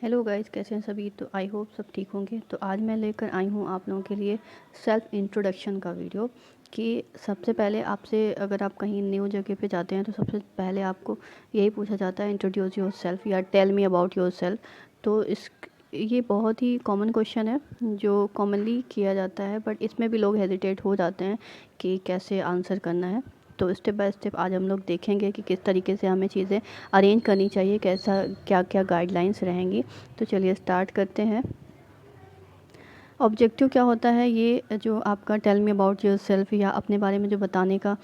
Hello guys, कैसे हैं सभी। तो आई होप सब ठीक होंगे। तो आज मैं लेकर आई हूँ आप लोगों के लिए सेल्फ़ इंट्रोडक्शन का वीडियो। कि सबसे पहले आपसे अगर आप कहीं न्यू जगह पे जाते हैं तो सबसे पहले आपको यही पूछा जाता है, इंट्रोड्यूस योर सेल्फ़ या tell me about yourself. तो ये बहुत ही कॉमन क्वेश्चन है जो कॉमनली किया जाता है, बट इसमें भी लोग हेजिटेट हो जाते हैं कि कैसे आंसर करना है। तो स्टेप बाय स्टेप आज हम लोग देखेंगे कि किस तरीके से हमें चीज़ें अरेंज करनी चाहिए, कैसा क्या क्या गाइडलाइंस रहेंगी। तो चलिए स्टार्ट करते हैं। ऑब्जेक्टिव क्या होता है, ये जो आपका tell me about yourself या अपने बारे में जो बताने का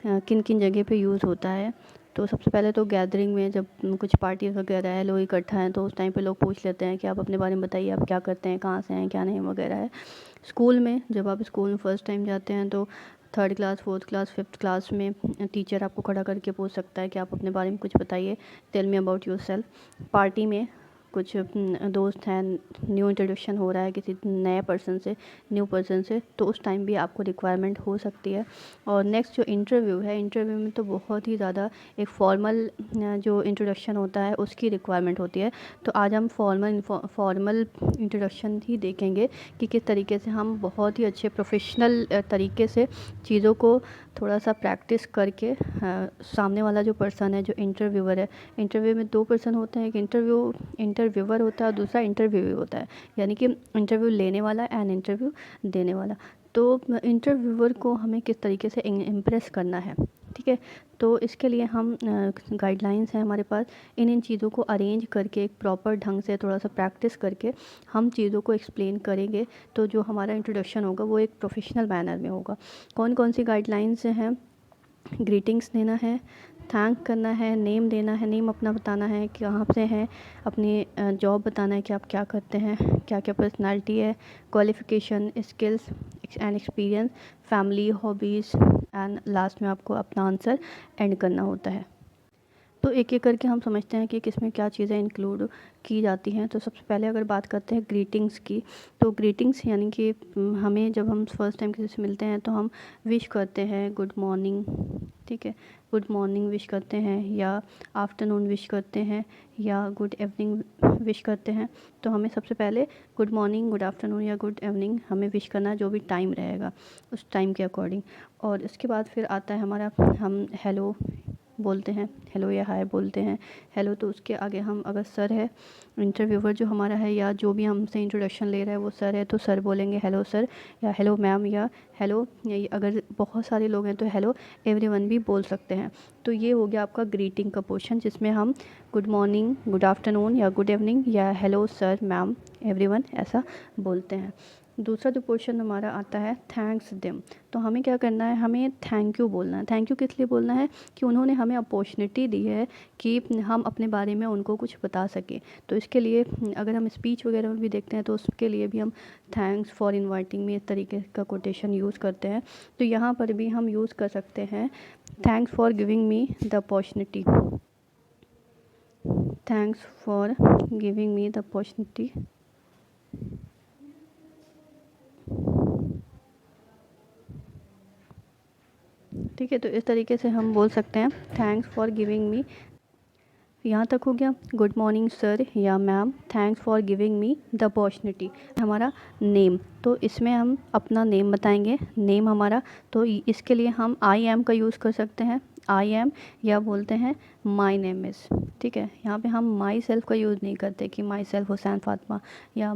किन किन जगह पे यूज़ होता है। तो सबसे पहले तो गैदरिंग में जब कुछ पार्टी वगैरह है, लोग इकट्ठा हैं, तो उस टाइम पे लोग पूछ लेते हैं कि आप अपने बारे में बताइए, आप क्या करते हैं, कहाँ से हैं, क्या नहीं वगैरह है। स्कूल में जब आप स्कूल में फ़र्स्ट टाइम जाते हैं तो third class, fourth class, fifth class में टीचर आपको खड़ा करके पूछ सकता है कि आप अपने बारे में कुछ बताइए, tell me about yourself. Party में कुछ दोस्त हैं, न्यू इंट्रोडक्शन हो रहा है किसी नए पर्सन से, न्यू पर्सन से, तो उस टाइम भी आपको रिक्वायरमेंट हो सकती है। और नेक्स्ट जो इंटरव्यू है, इंटरव्यू में तो बहुत ही ज़्यादा एक फॉर्मल जो इंट्रोडक्शन होता है उसकी रिक्वायरमेंट होती है। तो आज हम फॉर्मल इंट्रोडक्शन ही देखेंगे कि किस तरीके से हम बहुत ही अच्छे प्रोफेशनल तरीके से चीज़ों को थोड़ा सा प्रैक्टिस करके सामने वाला जो पर्सन है, जो इंटरव्यूअर है, इंटरव्यू में दो पर्सन होते हैं, एक इंटरव्यूअर होता है और दूसरा इंटरव्यू होता है, यानी कि इंटरव्यू लेने वाला एंड इंटरव्यू देने वाला। तो इंटरव्यूअर को हमें किस तरीके से इम्प्रेस करना है, ठीक है। तो इसके लिए हम गाइडलाइंस हैं हमारे पास, इन चीज़ों को अरेंज करके एक प्रॉपर ढंग से थोड़ा सा प्रैक्टिस करके हम चीज़ों को एक्सप्लेन करेंगे। तो जो हमारा इंट्रोडक्शन होगा वो एक प्रोफेशनल मैनर में होगा। कौन कौन सी गाइडलाइंस हैं, ग्रीटिंग्स देना है, थैंक करना है, नेम देना है, नेम अपना बताना है कि कहाँ से हैं, अपनी जॉब बताना है कि आप क्या करते हैं, क्या क्या पर्सनालिटी है, qualification, skills and experience, family, hobbies and last में आपको अपना आंसर एंड करना होता है। तो एक एक करके हम समझते हैं कि किसमें क्या चीज़ें इंक्लूड की जाती हैं। तो सबसे पहले अगर बात करते हैं ग्रीटिंग्स की, तो ग्रीटिंग्स यानी कि हमें जब हम फर्स्ट टाइम किसी से मिलते हैं तो हम विश करते हैं गुड मॉर्निंग, ठीक है, गुड मॉर्निंग विश करते हैं, या आफ्टरनून विश करते हैं, या गुड इवनिंग विश करते हैं। तो हमें सबसे पहले गुड मॉर्निंग, गुड आफ्टरनून या गुड इवनिंग हमें विश करना है, जो भी टाइम रहेगा उस टाइम के अकॉर्डिंग। और इसके बाद फिर आता है हमारा, हम हेलो बोलते हैं, हेलो या हाय बोलते हैं। हेलो तो उसके आगे हम, अगर सर है, इंटरव्यूअर जो हमारा है या जो भी हमसे इंट्रोडक्शन ले रहा है वो सर है, तो सर बोलेंगे हेलो सर, या हेलो मैम, या हेलो, या अगर बहुत सारे लोग हैं तो हेलो एवरीवन भी बोल सकते हैं। तो ये हो गया आपका ग्रीटिंग का पोर्शन, जिसमें हम गुड मॉर्निंग, गुड आफ्टरनून या गुड इवनिंग या हेलो सर, मैम, एवरीवन ऐसा बोलते हैं। दूसरा जो पोर्शन हमारा आता है थैंक्स देम। तो हमें क्या करना है, हमें थैंक यू बोलना है। थैंक यू किस लिए बोलना है, कि उन्होंने हमें अपॉर्चुनिटी दी है कि हम अपने बारे में उनको कुछ बता सकें। तो इसके लिए अगर हम स्पीच वगैरह में भी देखते हैं तो उसके लिए भी हम थैंक्स फॉर इनवाइटिंग मी इस तरीके का कोटेशन यूज़ करते हैं। तो यहाँ पर भी हम यूज़ कर सकते हैं thanks for giving me the opportunity, thanks for giving me the opportunity, ठीक है। तो इस तरीके से हम बोल सकते हैं थैंक्स फॉर गिविंग मी। यहाँ तक हो गया। गुड मॉर्निंग सर या ma'am, thanks for giving me the opportunity. हमारा नेम, तो इसमें हम अपना नेम बताएंगे, नेम हमारा। तो इसके लिए हम आई एम का यूज़ कर सकते हैं, आई एम, या बोलते हैं माई नेम इज़, ठीक है। यहाँ पे हम माई सेल्फ़ का यूज़ नहीं करते कि माई सेल्फ़ हुसैन फ़ातिमा, या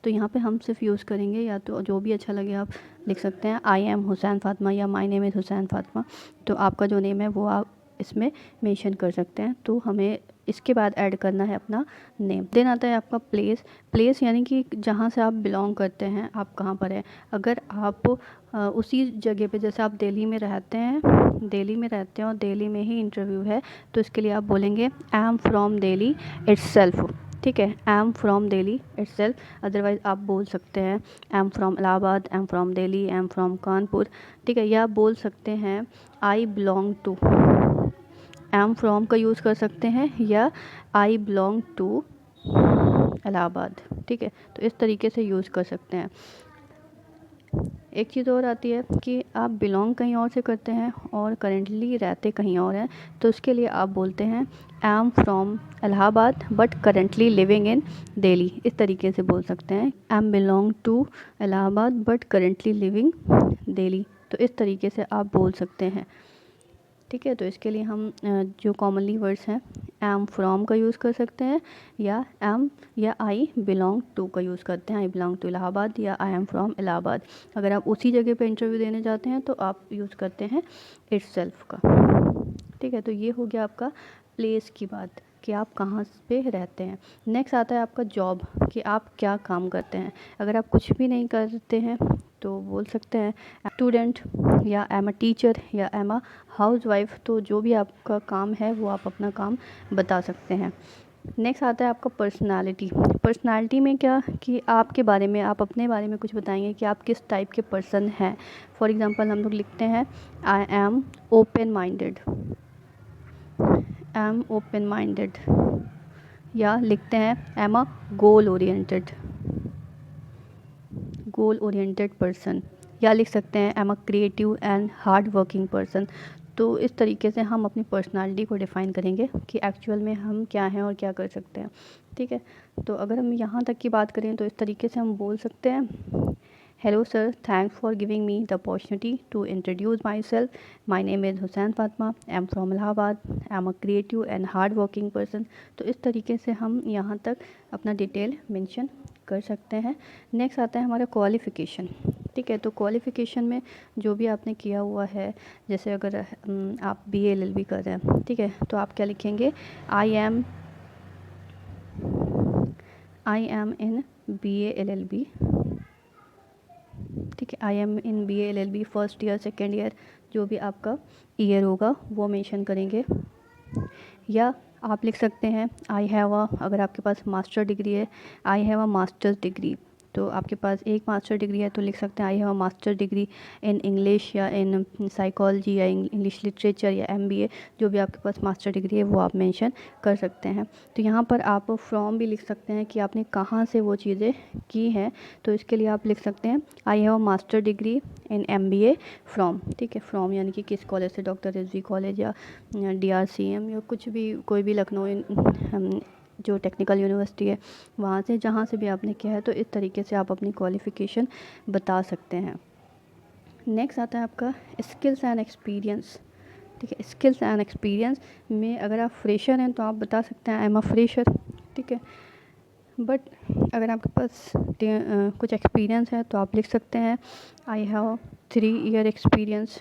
तो यहाँ पे हम सिर्फ यूज़ करेंगे, या तो जो भी अच्छा लगे आप लिख सकते हैं, आई एम हुसैन फ़ातिमा या माई नेम इज़ हुसैन फ़ातिमा। तो आपका जो नेम है वो आप इसमें मेंशन कर सकते हैं। तो हमें इसके बाद ऐड करना है अपना नेम। देन आता है आपका प्लेस। प्लेस यानी कि जहाँ से आप बिलोंग करते हैं, आप कहाँ पर हैं। अगर आप उसी जगह पे, जैसे आप दिल्ली में रहते हैं, दिल्ली में रहते हैं और दिल्ली में ही इंटरव्यू है, तो इसके लिए आप बोलेंगे I am from Delhi itself, ठीक है, I am from Delhi itself. Otherwise आप बोल सकते हैं I am from Allahabad, I am from Delhi, I am from Kanpur, ठीक है। या आप बोल सकते हैं I belong to, am from का यूज़ कर सकते हैं, या आई बिलोंग टू इलाहाबाद, ठीक है। तो इस तरीके से यूज़ कर सकते हैं। एक चीज़ और आती है कि आप बिलोंग कहीं और से करते हैं और करेंटली रहते कहीं और हैं, तो उसके लिए आप बोलते हैं I am from Allahabad but currently living in Delhi. इस तरीके से बोल सकते हैं I am belong to Allahabad but currently living Delhi. तो इस तरीके से आप बोल सकते हैं। ठीक है, तो इसके लिए हम जो कॉमनली वर्ड्स हैं एम फ्रॉम का यूज़ कर सकते हैं, या एम या आई बिलोंग टू का यूज़ करते हैं। आई बिलोंग टू इलाहाबाद या आई एम फ्रॉम इलाहाबाद। अगर आप उसी जगह पे इंटरव्यू देने जाते हैं तो आप यूज़ करते हैं इटसेल्फ का। ठीक है, तो ये हो गया आपका प्लेस की बात कि आप कहाँ पे रहते हैं। नेक्स्ट आता है आपका जॉब, कि आप क्या काम करते हैं। अगर आप कुछ भी नहीं करते हैं तो बोल सकते हैं स्टूडेंट, या एम अ टीचर, या एम अ हाउस वाइफ। तो जो भी आपका काम है वो आप अपना काम बता सकते हैं। नेक्स्ट आता है आपका पर्सनालिटी। पर्सनालिटी में क्या कि आपके बारे में, आप अपने बारे में कुछ बताएंगे कि आप किस टाइप के पर्सन हैं। फॉर एग्ज़ाम्पल हम लोग लिखते हैं I am open minded, am open minded, या लिखते हैं am a goal oriented, goal oriented person, या लिख सकते हैं M a creative and hard working person. तो इस तरीके से हम अपनी पर्सनालिटी को डिफ़ाइन करेंगे कि एक्चुअल में हम क्या हैं और क्या कर सकते हैं। ठीक है, तो अगर हम यहाँ तक की बात करें तो इस तरीके से हम बोल सकते हैं hello sir, thanks for giving me the opportunity to introduce myself. My name is Hussain Fatima, I am from Allahabad, I am a creative and hard working person. तो इस तरीके से हम यहाँ तक अपना डिटेल मेंशन कर सकते हैं। नेक्स्ट आता है हमारा क्वालिफ़िकेशन। ठीक है, तो क्वालिफ़िकेशन में जो भी आपने किया हुआ है, जैसे अगर आप BA LLB कर रहे हैं, ठीक है, तो आप क्या लिखेंगे I am in BA LLB। ठीक है, I M in BA LLB first year, second year, जो भी आपका ईयर होगा वो मेंशन करेंगे। या आप लिख सकते हैं आई हैव अ, अगर आपके पास मास्टर डिग्री है, I have a masters degree. तो आपके पास एक मास्टर डिग्री है तो लिख सकते हैं I have a master degree in English, या इन साइकोलॉजी, या इंग्लिश लिटरेचर, या MBA। जो भी आपके पास मास्टर डिग्री है वो आप मेंशन कर सकते हैं। तो यहाँ पर आप फ्रॉम भी लिख सकते हैं कि आपने कहाँ से वो चीज़ें की हैं। तो इसके लिए आप लिख सकते हैं I have a master degree in MBA from. ठीक है, फ्रॉम यानी कि किस कॉलेज से, डॉक्टर रिजवी कॉलेज, या DRCM, या कुछ भी, कोई भी लखनऊ जो टेक्निकल यूनिवर्सिटी है वहाँ से, जहाँ से भी आपने किया है। तो इस तरीके से आप अपनी क्वालिफ़िकेशन बता सकते हैं। नेक्स्ट आता है आपका स्किल्स एंड एक्सपीरियंस। ठीक है, स्किल्स एंड एक्सपीरियंस में अगर आप फ्रेशर हैं तो आप बता सकते हैं आई एम अ फ्रेशर। ठीक है, बट अगर आपके पास कुछ एक्सपीरियंस है तो आप लिख सकते हैं I have 3 year experience,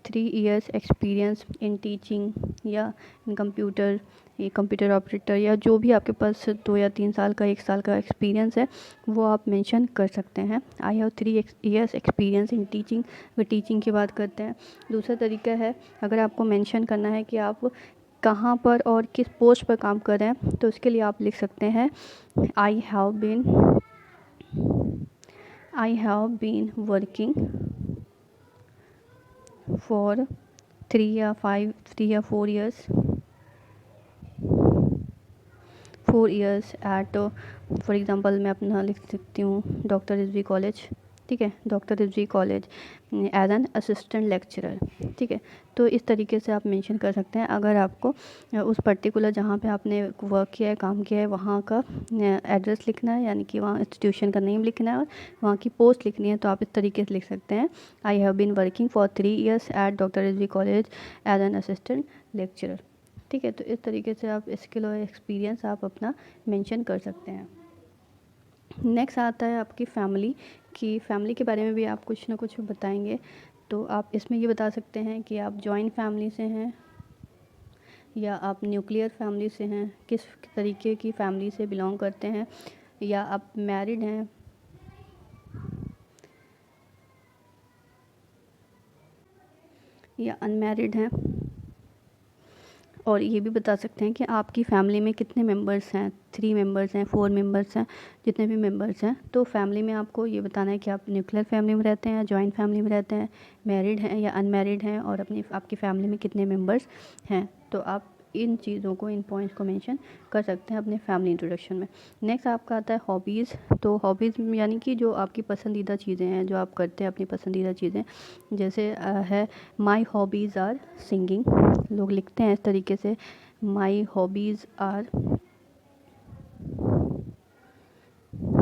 3 years experience in teaching, या इन कंप्यूटर, ये कंप्यूटर ऑपरेटर, या जो भी आपके पास 2 या 3 साल का, 1 साल का एक्सपीरियंस है वो आप मेंशन कर सकते हैं। I have 3 years experience in teaching, अगर टीचिंग की बात करते हैं। दूसरा तरीका है, अगर आपको मेंशन करना है कि आप कहाँ पर और किस पोस्ट पर काम कर रहे हैं, तो उसके लिए आप लिख सकते हैं I have been working for 3 या 4 years, 4 years at, for example मैं अपना लिख सकती हूँ डॉक्टर रिजवी कॉलेज। ठीक है, doctor Rizvi college as an assistant lecturer. ठीक है, तो इस तरीके से आप मेंशन कर सकते हैं। अगर आपको उस पर्टिकुलर जहाँ पे आपने वर्क किया है, काम किया है, वहाँ का एड्रेस लिखना है, यानी कि वहाँ इंस्टीट्यूशन का नेम लिखना है और वहाँ की पोस्ट लिखनी है, तो आप इस तरीके से लिख सकते हैं I have been working for 3 years at doctor Rizvi college as an assistant lecturer. ठीक है, तो इस तरीके से आप स्किल और एक्सपीरियंस आप अपना मेंशन कर सकते हैं। नेक्स्ट आता है आपकी फैमिली, की फैमिली के बारे में भी आप कुछ ना कुछ बताएंगे। तो आप इसमें ये बता सकते हैं कि आप जॉइंट फैमिली से हैं या आप न्यूक्लियर फैमिली से हैं, किस तरीके की फैमिली से बिलोंग करते हैं, या आप मैरिड हैं या अनमैरिड हैं। और ये भी बता सकते हैं कि आपकी फ़ैमिली में कितने मेंबर्स हैं, 3 मेंबर्स हैं, 4 मेंबर्स हैं, जितने भी मेंबर्स हैं। तो फैमिली में आपको ये बताना है कि आप न्यूक्लियर फैमिली में रहते हैं या जॉइंट फैमिली में रहते हैं, मैरिड हैं या अनमैरिड हैं, और आपकी फ़ैमिली में कितने मेंबर्स हैं। तो आप इन चीज़ों को, इन पॉइंट्स को मेंशन कर सकते हैं अपने फैमिली इंट्रोडक्शन में। नेक्स्ट आपका आता है हॉबीज़। तो हॉबीज़ यानी कि जो आपकी पसंदीदा चीज़ें हैं, जो आप करते हैं अपनी पसंदीदा चीज़ें, जैसे है माई हॉबीज़ आर सिंगिंग। लोग लिखते हैं इस तरीके से, माई हॉबीज़ आर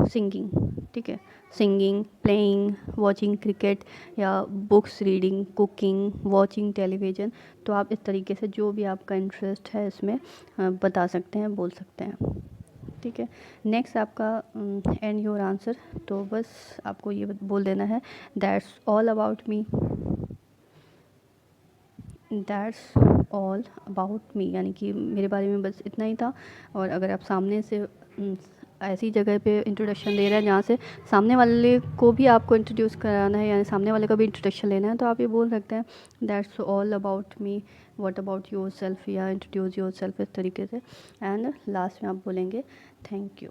सिंगिंग, ठीक है। सिंगिंग, प्लेइंग, वॉचिंग क्रिकेट, या books reading, cooking, watching television. तो आप इस तरीके से जो भी आपका इंटरेस्ट है इसमें बता सकते हैं, बोल सकते हैं, ठीक है। नेक्स्ट आपका एंड योर आंसर। तो बस आपको ये बोल देना है, that's all about me, that's all about me, यानी कि मेरे बारे में बस इतना ही था। और अगर आप सामने से ऐसी जगह पे इंट्रोडक्शन दे रहे हैं जहाँ से सामने वाले को भी आपको इंट्रोड्यूस कराना है, यानी सामने वाले का भी इंट्रोडक्शन लेना है, तो आप ये बोल सकते हैं, that's all about me, what about your self, या इंट्रोड्यूस योर सेल्फ इस तरीके से। एंड लास्ट में आप बोलेंगे थैंक यू,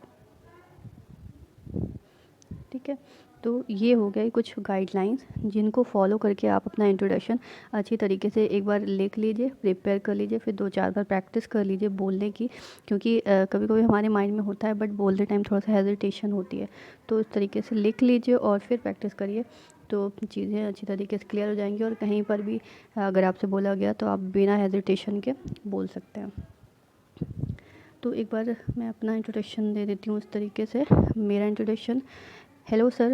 ठीक है। तो ये हो गए कुछ गाइडलाइंस जिनको फॉलो करके आप अपना इंट्रोडक्शन अच्छी तरीके से एक बार लिख लीजिए, प्रिपेयर कर लीजिए, फिर 2-4 बार प्रैक्टिस कर लीजिए बोलने की, क्योंकि कभी कभी हमारे माइंड में होता है बट बोलते टाइम थोड़ा सा हेजिटेशन होती है। तो इस तरीके से लिख लीजिए और फिर प्रैक्टिस करिए, तो चीज़ें अच्छी तरीके से क्लियर हो जाएंगी। और कहीं पर भी अगर आपसे बोला गया तो आप बिना हेजिटेशन के बोल सकते हैं। तो एक बार मैं अपना इंट्रोडक्शन दे देती हूँ इस तरीके से। मेरा introduction, hello sir,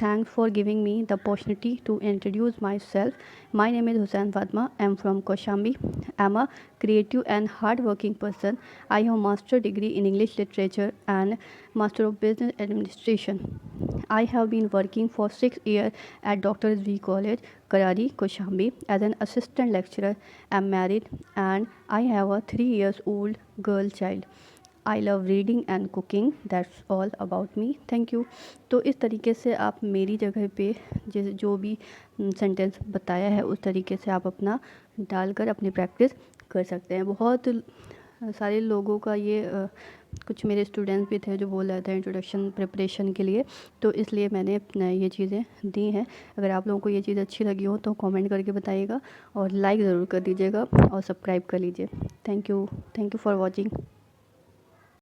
thanks for giving me the opportunity to introduce myself. My name is Hussain Fatma. I'm from Kaushambi. I'm a creative and hardworking person. I have a master degree in English literature and master of business administration. I have been working for 6 years at Dr. V College, Karari, Kaushambi as an assistant lecturer. I'm married and I have a 3 years old girl child. I love reading and cooking, that's all about me, thank you. तो इस तरीके से आप मेरी जगह पे जो भी सेंटेंस बताया है उस तरीके से आप अपना डालकर अपनी प्रैक्टिस कर सकते हैं। बहुत सारे लोगों का ये कुछ मेरे स्टूडेंट्स भी थे जो बोल रहे थे इंट्रोडक्शन प्रिपरेशन के लिए, तो इसलिए मैंने ये चीज़ें दी हैं। अगर आप लोगों को ये चीज़ अच्छी लगी हो तो कमेंट करके बताइएगा और लाइक ज़रूर कर दीजिएगा और सब्सक्राइब कर लीजिए। Thank you for watching.